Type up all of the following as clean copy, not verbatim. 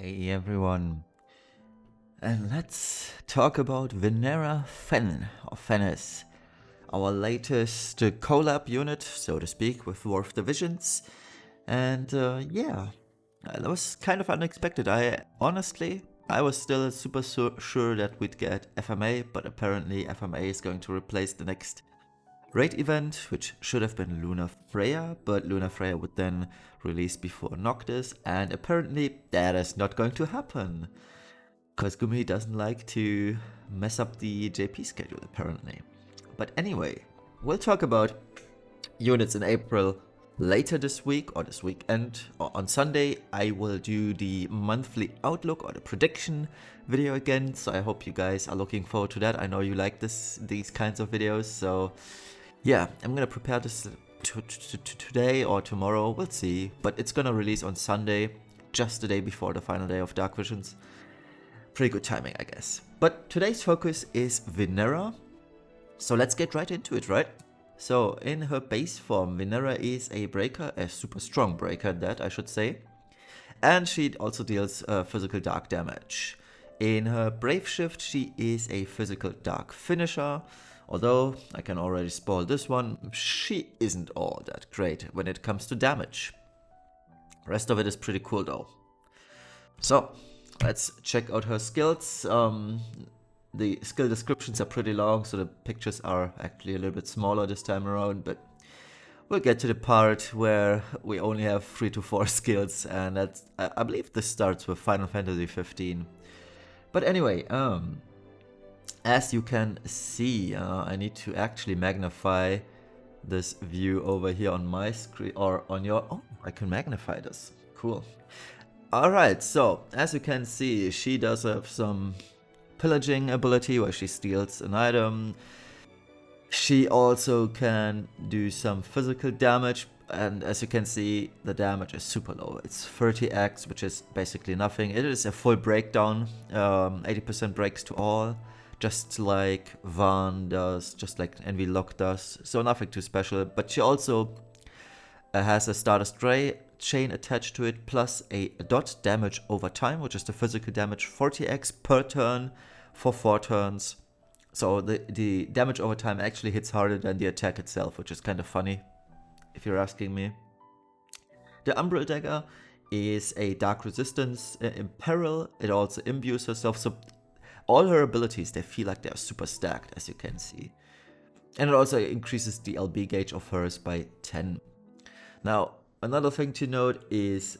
Hey everyone, and let's talk about Vinera Fennes, our latest collab unit, so to speak, with Dwarf Divisions. And yeah, that was kind of unexpected. I was still super sure that we'd get FMA, but apparently FMA is going to replace the next raid event, which should have been Luna Freya, but Luna Freya would then release before Noctis, and apparently that is not going to happen. Because Gumi doesn't like to mess up the JP schedule, apparently. But anyway, we'll talk about units in April later this week or this weekend. Or on Sunday, I will do the monthly outlook or the prediction video again. So I hope you guys are looking forward to that. I know you like these kinds of videos. So yeah, I'm gonna prepare this today or tomorrow. We'll see. But it's gonna release on Sunday, just the day before the final day of Dark Visions. Pretty good timing, I guess. But today's focus is Vinera. So let's get right into it, right? So in her base form, Vinera is a breaker, a super strong breaker, that I should say. And she also deals physical dark damage. In her Brave Shift, she is a physical dark finisher. Although, I can already spoil this one, she isn't all that great when it comes to damage. Rest of it is pretty cool though. So, let's check out her skills. The skill descriptions are pretty long, so the pictures are actually a little bit smaller this time around, but we'll get to the part where we only have 3 to 4 skills, and that's, I believe this starts with Final Fantasy 15. But anyway, as you can see, I need to actually magnify this view over here on my screen, or on your... Oh, I can magnify this. Cool. Alright, so, as you can see, she does have some pillaging ability where she steals an item. She also can do some physical damage, and as you can see, the damage is super low. It's 30x, which is basically nothing. It is a full breakdown, 80% breaks to all, just like Van does, just like Envy Lock does, so nothing too special. But she also has a Stardust Ray chain attached to it, plus a dot damage over time, which is the physical damage 40x per turn for 4 turns. So the damage over time actually hits harder than the attack itself, which is kind of funny, if you're asking me. The Umbral Dagger is a dark resistance in peril. It also imbues herself, so all her abilities, they feel like they're super stacked, as you can see. And it also increases the LB gauge of hers by 10. Now, another thing to note is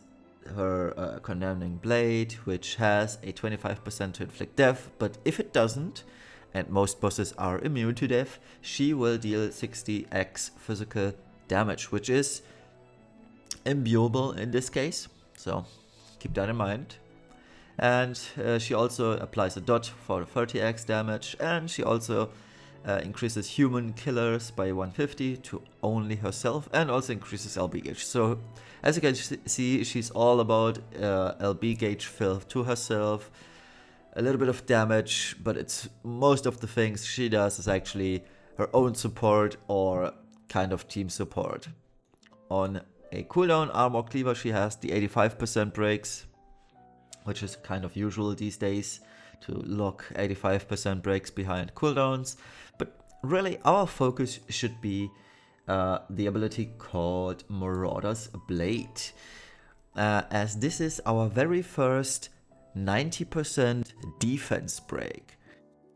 her Condemning Blade, which has a 25% to inflict death, but if it doesn't, and most bosses are immune to death, she will deal 60x physical damage, which is imbuable in this case, so keep that in mind. And she also applies a dot for 30x damage, and she also increases human killers by 150 to only herself, and also increases LB gauge. So as you can see, she's all about LB gauge fill to herself, a little bit of damage, but it's most of the things she does is actually her own support or kind of team support. On a cooldown armor cleaver, she has the 85% breaks, which is kind of usual these days to lock 85% breaks behind cooldowns. But really our focus should be the ability called Marauder's Blade, as this is our very first 90% defense break.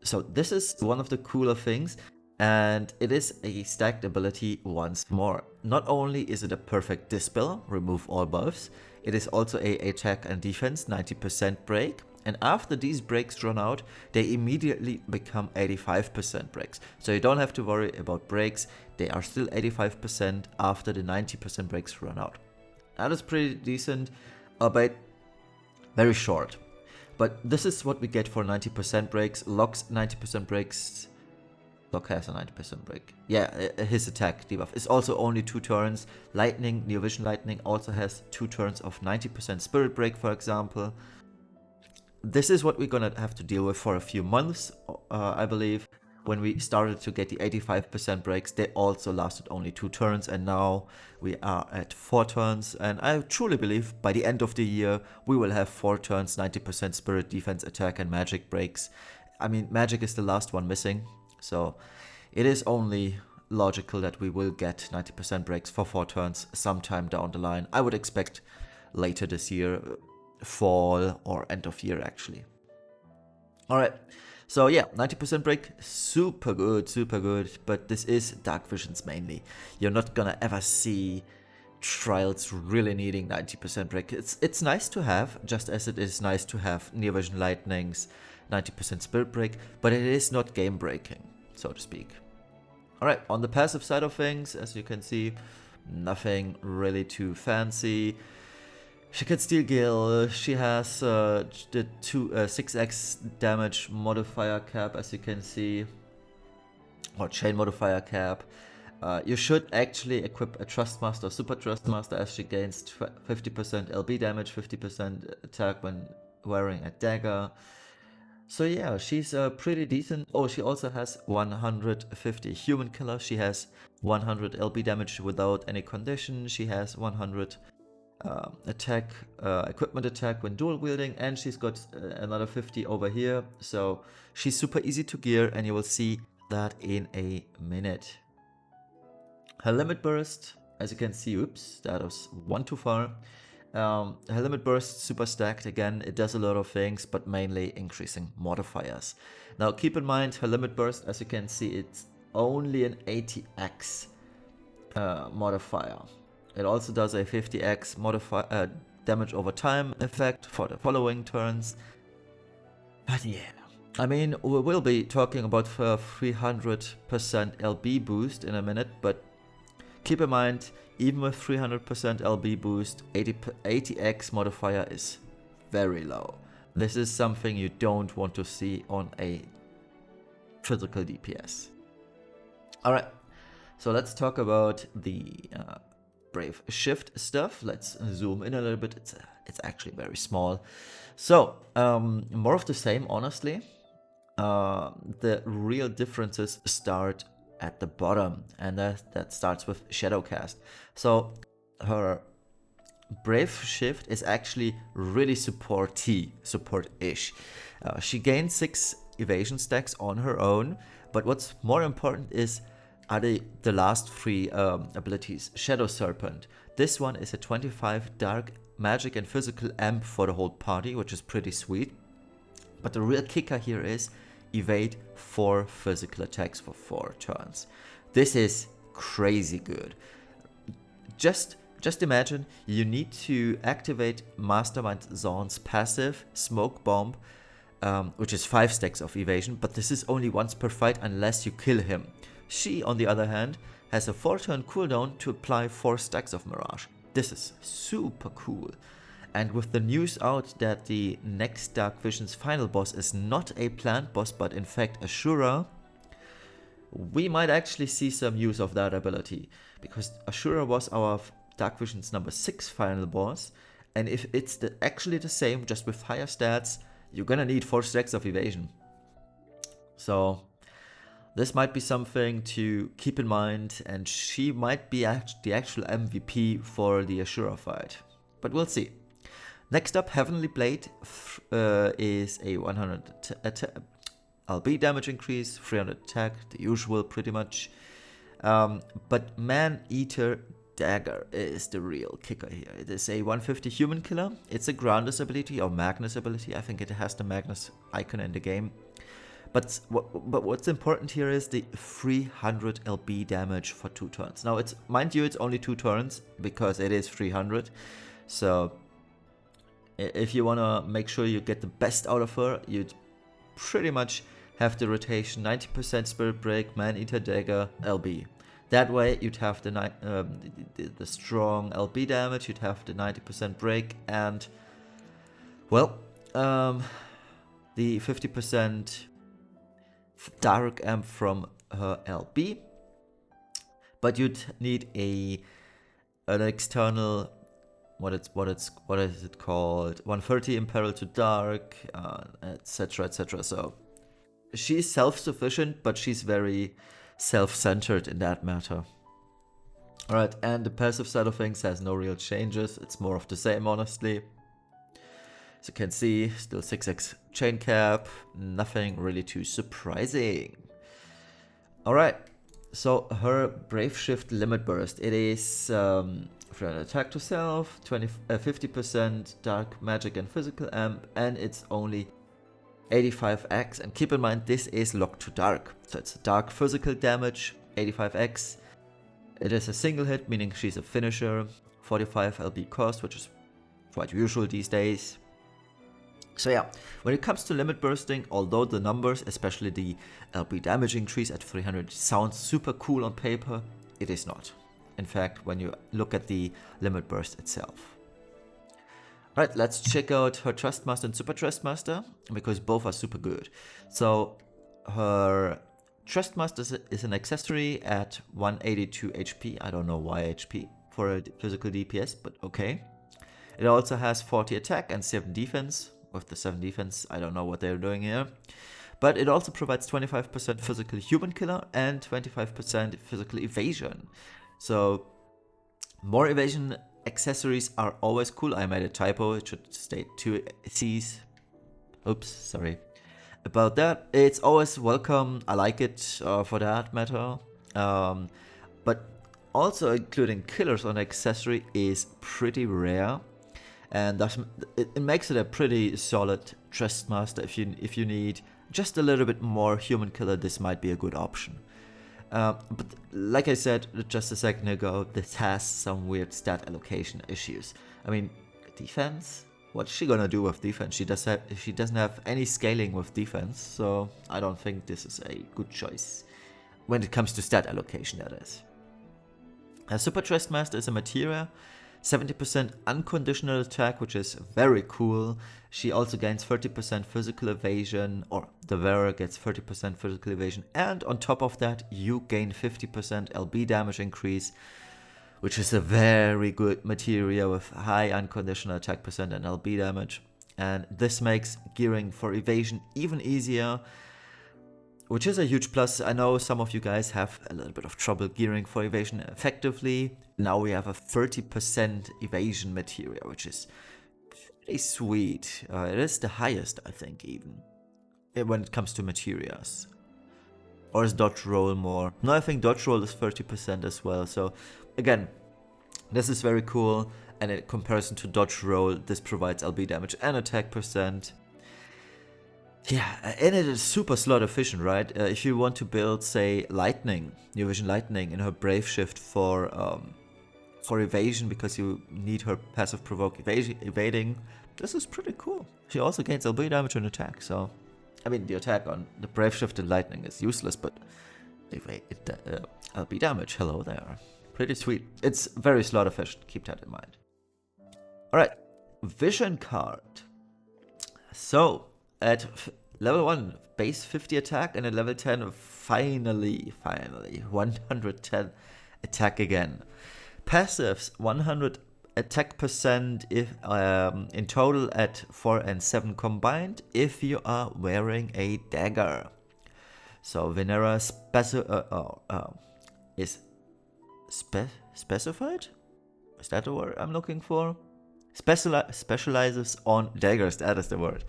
So this is one of the cooler things, and it is a stacked ability once more. Not only is it a perfect dispel, remove all buffs, it is also a attack and defense 90% break, and after these breaks run out, they immediately become 85% breaks. So you don't have to worry about breaks, they are still 85% after the 90% breaks run out. That is pretty decent, albeit very short. But this is what we get for 90% breaks. Lock's 90% breaks. Lock has a 90% break. Yeah, his attack debuff is also only 2 turns. Lightning, Neo Vision Lightning also has 2 turns of 90% spirit break, for example. This is what we're gonna have to deal with for a few months, I believe. when we started to get the 85% breaks, they also lasted only 2 turns, and now we are at 4 turns. And I truly believe by the end of the year, we will have 4 turns, 90% spirit, defense, attack, and magic breaks. I mean, magic is the last one missing, so it is only logical that we will get 90% breaks for 4 turns sometime down the line. I would expect later this year, fall or end of year actually. Alright, so yeah, 90% break, super good, but this is Dark Visions mainly. You're not gonna ever see trials really needing 90% break. It's nice to have, just as it is nice to have Near Vision Lightnings, 90% spirit break, but it is not game breaking, so to speak. Alright, on the passive side of things, as you can see, nothing really too fancy. She can steal Gale, she has the 6x damage modifier cap, as you can see, or chain modifier cap. You should actually equip a Trustmaster, Super Trustmaster, as she gains 50% LB damage, 50% attack when wearing a dagger. So yeah, she's pretty decent. Oh, she also has 150 Human Killer, she has 100 LB damage without any condition, she has 100 attack, equipment attack when dual wielding, and she's got another 50 over here, so she's super easy to gear, and you will see that in a minute. Her limit burst, as you can see, oops, that was one too far. Her limit burst super stacked again, it does a lot of things, but mainly increasing modifiers. Now keep in mind, her limit burst, as you can see, it's only an 80x modifier. It also does a 50x damage over time effect for the following turns. But yeah, I mean, we will be talking about her 300% LB boost in a minute, but keep in mind, even with 300% LB boost, 80x modifier is very low. This is something you don't want to see on a physical DPS. Alright, so let's talk about the Brave Shift stuff. Let's zoom in a little bit. It's actually very small. So more of the same, honestly. The real differences start at the bottom, and that starts with Shadowcast. So her Brave Shift is actually really support-ish. She gains 6 evasion stacks on her own, but what's more important are the last 3 abilities. Shadow Serpent. This one is a 25 dark magic and physical amp for the whole party, which is pretty sweet. But the real kicker here is evade 4 physical attacks for 4 turns. This is crazy good. Just imagine you need to activate Mastermind Zorn's passive Smoke Bomb, which is 5 stacks of evasion, but this is only once per fight unless you kill him. She, on the other hand, has a 4-turn cooldown to apply 4 stacks of Mirage. This is super cool. And with the news out that the next Dark Visions final boss is not a plant boss, but in fact Ashura, we might actually see some use of that ability. Because Ashura was our Dark Visions number 6 final boss, and if it's actually the same, just with higher stats, you're gonna need 4 stacks of evasion. So this might be something to keep in mind, and she might be the actual MVP for the Ashura fight. But we'll see. Next up, Heavenly Blade is a 100 LB damage increase, 300 attack, the usual pretty much. But Man-Eater Dagger is the real kicker here. It is a 150 human killer. It's a Groundless ability or Magnus ability. I think it has the Magnus icon in the game. But what's important here is the 300 LB damage for 2 turns. Now, mind you, it's only 2 turns because it is 300. So if you want to make sure you get the best out of her, you'd pretty much have the rotation 90% Spirit Break, Man-Eater Dagger, LB. That way you'd have the strong LB damage, you'd have the 90% break, and well, the 50% dark amp from her LB. But you'd need an external, what is it called, 130 Imperil to Dark, etc, etc. So she's self-sufficient, but she's very self-centered in that matter. Alright, and the passive side of things has no real changes. It's more of the same, honestly. As you can see, still 6x chain cap, nothing really too surprising. Alright, so her Brave Shift Limit Burst, it is for an attack to self, 50% dark magic and physical amp, and it's only 85x. And keep in mind, this is locked to dark, so it's dark physical damage, 85x. It is a single hit, meaning she's a finisher, 45 LB cost, which is quite usual these days. So yeah, when it comes to limit bursting, although the numbers, especially the LB damage increase at 300, sounds super cool on paper, it is not. In fact, when you look at the limit burst itself. Alright, let's check out her Trustmaster and Super Trustmaster, because both are super good. So her Trustmaster is an accessory at 182 HP. I don't know why HP for a physical DPS, but okay. It also has 40 attack and 7 defense. With the 7 defense, I don't know what they're doing here. But it also provides 25% physical human killer and 25% physical evasion. So more evasion accessories are always cool. I made a typo, it should state 2 C's. Oops, sorry about that. It's always welcome, I like it for that matter. But also including killers on accessory is pretty rare. And it makes it a pretty solid Trustmaster. If you need just a little bit more human killer, this might be a good option. But like I said just a second ago, this has some weird stat allocation issues. I mean, defense? What's she gonna do with defense? She doesn't have any scaling with defense, so I don't think this is a good choice when it comes to stat allocation, that is. A Super Trustmaster is a materia. 70% unconditional attack, which is very cool. She also gains 30% physical evasion, or the wearer gets 30% physical evasion, and on top of that you gain 50% LB damage increase, which is a very good materia with high unconditional attack percent and LB damage. And this makes gearing for evasion even easier, which is a huge plus. I know some of you guys have a little bit of trouble gearing for evasion effectively. Now we have a 30% evasion materia, which is pretty sweet. It is the highest, I think, even when it comes to materias. Or is dodge roll more? No, I think dodge roll is 30% as well. So again, this is very cool. And in comparison to dodge roll, this provides LB damage and attack percent. Yeah, and it is super slot efficient, right? If you want to build, say, Lightning, New Vision Lightning in her Brave Shift for evasion, because you need her passive provoke evading, this is pretty cool. She also gains LB damage and attack, so I mean the attack on the Brave Shift and Lightning is useless, but LB damage, hello there. Pretty sweet. It's very slot efficient, keep that in mind. Alright, Vision card. So at level 1, base 50 attack, and at level 10, finally, 110 attack again. Passives, 100 attack percent if in total at 4 and 7 combined if you are wearing a dagger. So Vinera is specified? Is that the word I'm looking for? Specializes on daggers, that is the word.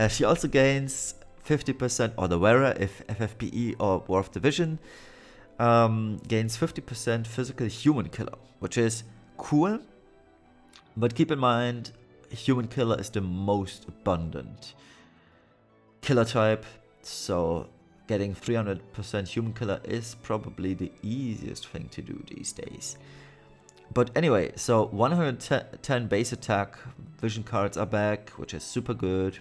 She also gains 50%, or the wearer, if FFBE or War of Division, gains 50% physical human killer, which is cool. But keep in mind, human killer is the most abundant killer type, so getting 300% human killer is probably the easiest thing to do these days. But anyway, so 110 base attack, vision cards are back, which is super good.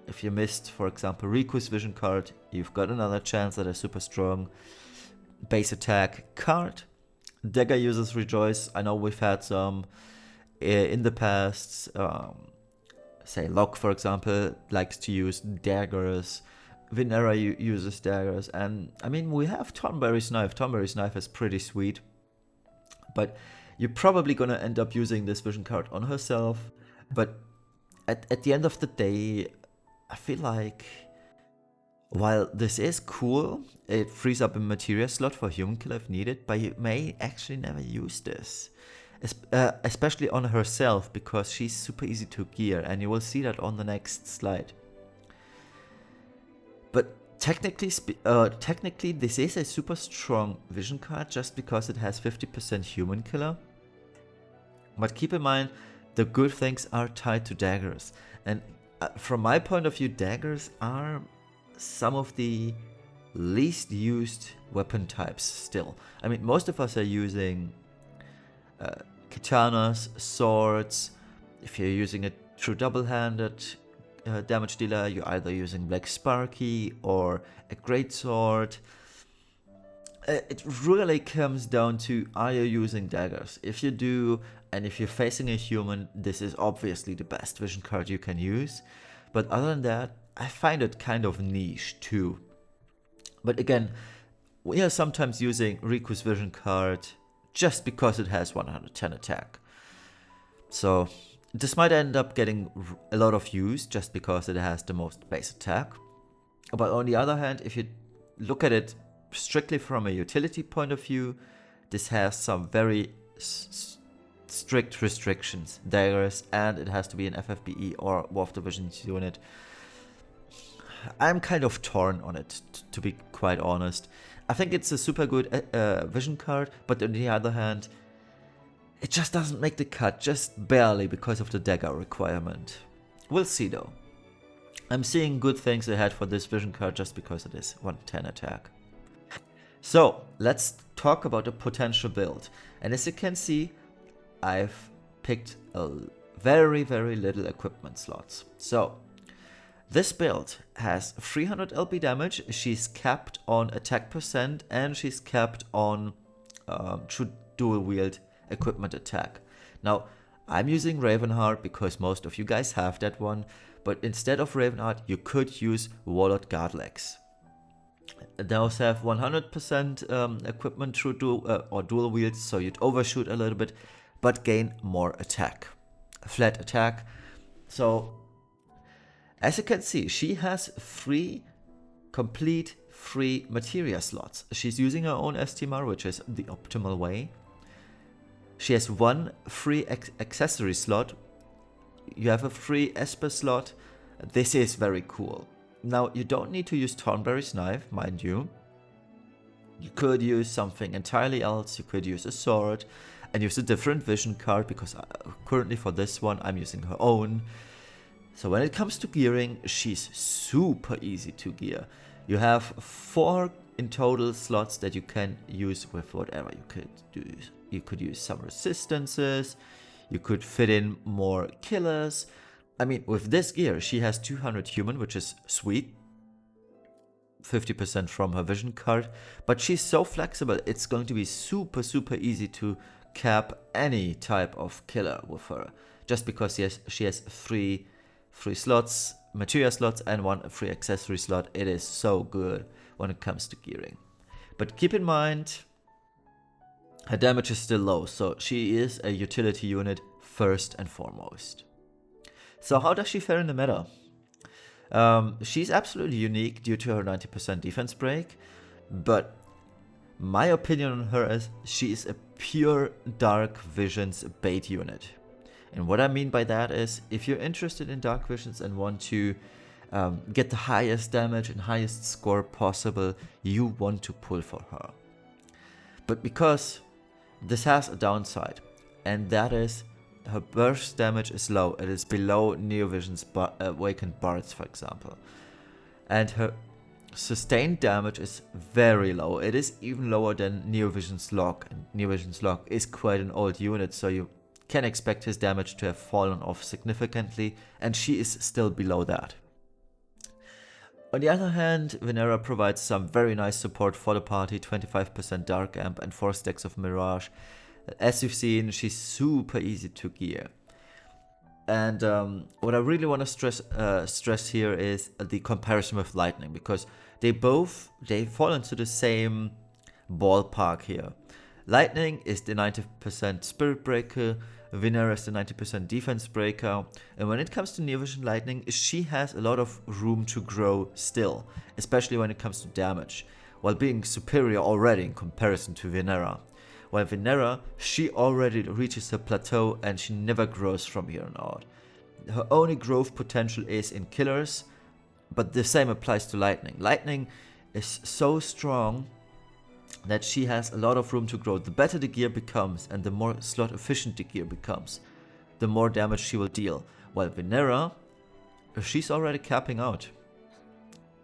If you missed, for example, Riku's vision card, you've got another chance at a super strong base attack card. Dagger users rejoice. I know we've had some in the past. Say Locke, for example, likes to use daggers. Vinera uses daggers, and I mean, we have Tonberry's knife. Tonberry's knife is pretty sweet, but you're probably gonna end up using this vision card on herself. But at the end of the day, I feel like While this is cool, it frees up a materia slot for human killer if needed, but you may actually never use this. Especially on herself, because she's super easy to gear, and you will see that on the next slide. But technically, this is a super strong vision card just because it has 50% human killer. But keep in mind, the good things are tied to daggers. And from my point of view, daggers are some of the least used weapon types still. I mean, most of us are using katanas, swords. If you're using a true double-handed damage dealer, you're either using Black Sparky or a greatsword. It really comes down to, are you using daggers? If you do, and if you're facing a human, this is obviously the best vision card you can use. But other than that, I find it kind of niche too. But again, we are sometimes using Riku's vision card just because it has 110 attack. So this might end up getting a lot of use just because it has the most base attack. But on the other hand, if you look at it strictly from a utility point of view, this has some very strict restrictions, daggers, and it has to be an FFBE or War of the Visions unit. I'm kind of torn on it, to be quite honest. I think it's a super good vision card, but on the other hand, it just doesn't make the cut, just barely because of the dagger requirement. We'll see though. I'm seeing good things ahead for this vision card just because it is 110 attack. So let's talk about the potential build. And as you can see, I've picked a very little equipment slots. So this build has 300 LP damage, she's capped on attack percent, and she's capped on true dual wield equipment attack. Now, I'm using Ravenheart because most of you guys have that one, but instead of Ravenheart, you could use Warlord Godlegs. Those have 100% equipment through dual wield, so you'd overshoot a little bit, but gain more attack, flat attack. So as you can see, she has 3 complete free materia slots. She's using her own STMR, which is the optimal way. She has 1 free accessory slot. You have a free Esper slot. This is very cool. Now, you don't need to use Thornberry's knife, mind you. You could use something entirely else. You could use a sword and use a different vision card, because currently for this one I'm using her own. So when it comes to gearing, she's super easy to gear. You have 4 in total slots that you can use with whatever you could do. You could use some resistances, you could fit in more killers. I mean, with this gear, she has 200 human, which is sweet. 50% from her vision card, but she's so flexible, it's going to be super easy to cap any type of killer with her. Just because she has 3 free slots, materia slots, and 1 free accessory slot. It is so good when it comes to gearing. But keep in mind, her damage is still low, so she is a utility unit first and foremost. So how does she fare in the meta? She's absolutely unique due to her 90% defense break, but my opinion on her is she is a pure Dark Visions bait unit. And what I mean by that is, if you're interested in Dark Visions and want to get the highest damage and highest score possible, you want to pull for her. But because this has a downside, and that is her burst damage is low. It is below Neovision's Awakened Bards, for example. And her sustained damage is very low. It is even lower than Neovision's Log. And Neovision's Log is quite an old unit, so you can expect his damage to have fallen off significantly, and she is still below that. On the other hand, Vinera provides some very nice support for the party, 25% Dark Amp and 4 stacks of Mirage. As you've seen, she's super easy to gear. And what I really want to stress here is the comparison with Lightning, because they fall into the same ballpark here. Lightning is the 90% Spirit Breaker, Vinera is the 90% defense breaker. And when it comes to Near Vision Lightning, she has a lot of room to grow still, especially when it comes to damage, while being superior already in comparison to Vinera. While Vinera, she already reaches her plateau and she never grows from here on out. Her only growth potential is in killers, but the same applies to Lightning. Lightning is so strong that she has a lot of room to grow. The better the gear becomes and the more slot efficient the gear becomes, the more damage she will deal. While Vinera, she's already capping out.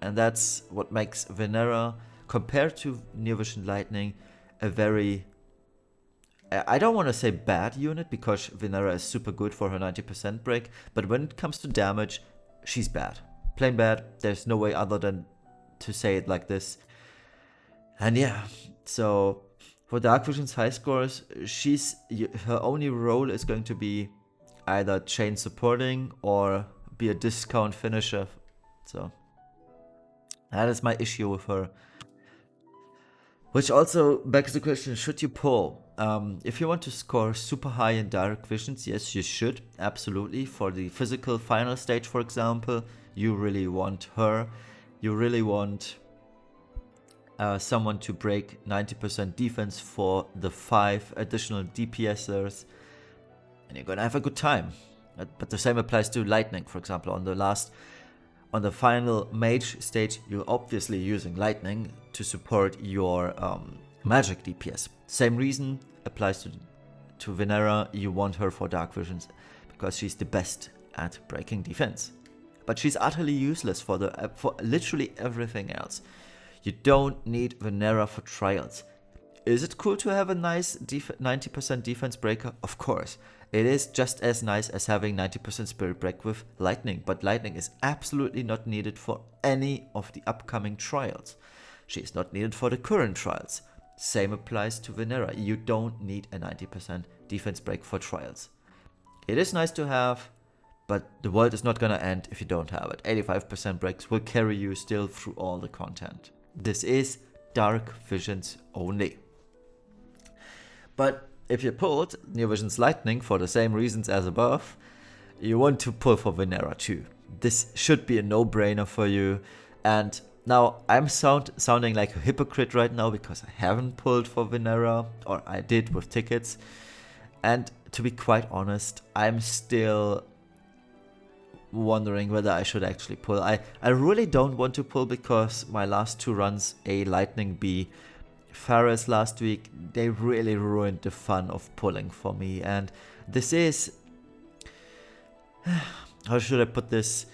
And that's what makes Vinera, compared to Near Vision Lightning, a very, I don't want to say bad unit, because Vinera is super good for her 90% break, but when it comes to damage, she's bad. Plain bad. There's no way other than to say it like this. And yeah, so for Dark Vision's high scores, her only role is going to be either chain supporting or be a discount finisher. So that is my issue with her. Which also begs the question, should you pull? If you want to score super high in Dark Visions, yes, you should, absolutely. For the physical final stage, for example, you really want her. You really want someone to break 90% defense for the 5 additional DPSers, and you're gonna have a good time. But the same applies to Lightning, for example. On the final mage stage, you're obviously using Lightning to support your magic DPS. Same reason applies to Vinera. You want her for Dark Visions because she's the best at breaking defense. But she's utterly useless for literally everything else. You don't need Vinera for trials. Is it cool to have a nice 90% defense breaker? Of course. It is just as nice as having 90% spirit break with Lightning, but Lightning is absolutely not needed for any of the upcoming trials. She is not needed for the current trials. Same applies to Vinera. You don't need a 90% defense break for trials. It is nice to have, but the world is not gonna end if you don't have it. 85% breaks will carry you still through all the content. This is Dark Visions only. But if you pulled Near Vision's Lightning for the same reasons as above, you want to pull for Vinera too. This should be a no-brainer for you. And now I'm sounding like a hypocrite right now because I haven't pulled for Vinera, or I did with tickets. And to be quite honest, I'm still wondering whether I should actually pull. I really don't want to pull because my last 2 runs, A, Lightning, B, Faris last week, they really ruined the fun of pulling for me. And this is, how should I put this?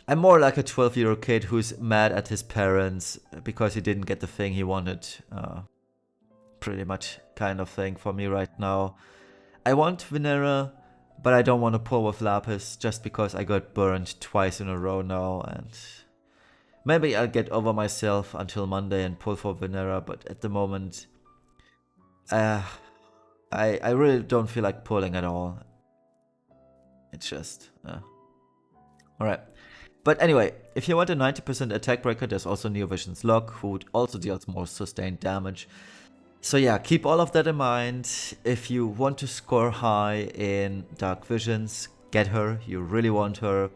I'm more like a 12-year-old kid who's mad at his parents because he didn't get the thing he wanted. Pretty much kind of thing for me right now. I want Vinera, but I don't want to pull with Lapis just because I got burned twice in a row now, and maybe I'll get over myself until Monday and pull for Vinera, but at the moment, I really don't feel like pulling at all. It's just, alright. But anyway, if you want a 90% attack breaker, there's also Near Vision's Lock, who also deals more sustained damage. So yeah, keep all of that in mind. If you want to score high in Dark Visions, get her. You really want her.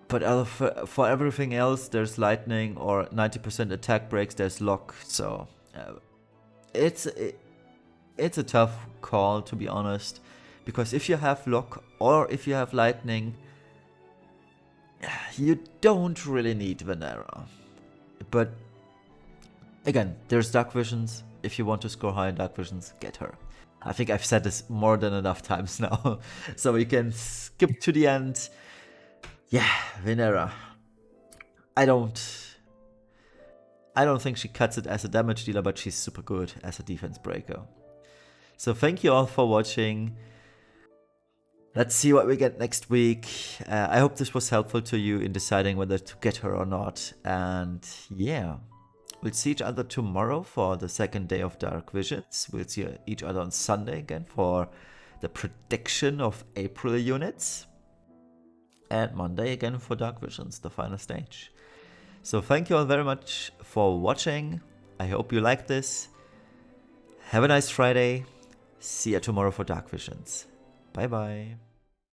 But for everything else, there's Lightning, or 90% attack breaks, there's Lock. So it's a tough call, to be honest. Because if you have Lock or if you have Lightning, you don't really need Vinera. But again, there's Dark Visions. If you want to score high in Dark Visions, get her. I think I've said this more than enough times now. So we can skip to the end. Yeah, Vinera. I don't think she cuts it as a damage dealer, but she's super good as a defense breaker. So thank you all for watching. Let's see what we get next week. I hope this was helpful to you in deciding whether to get her or not. And yeah, we'll see each other tomorrow for the second day of Dark Visions. We'll see each other on Sunday again for the prediction of April units. And Monday again for Dark Visions, the final stage. So thank you all very much for watching. I hope you liked this. Have a nice Friday. See you tomorrow for Dark Visions. Bye bye.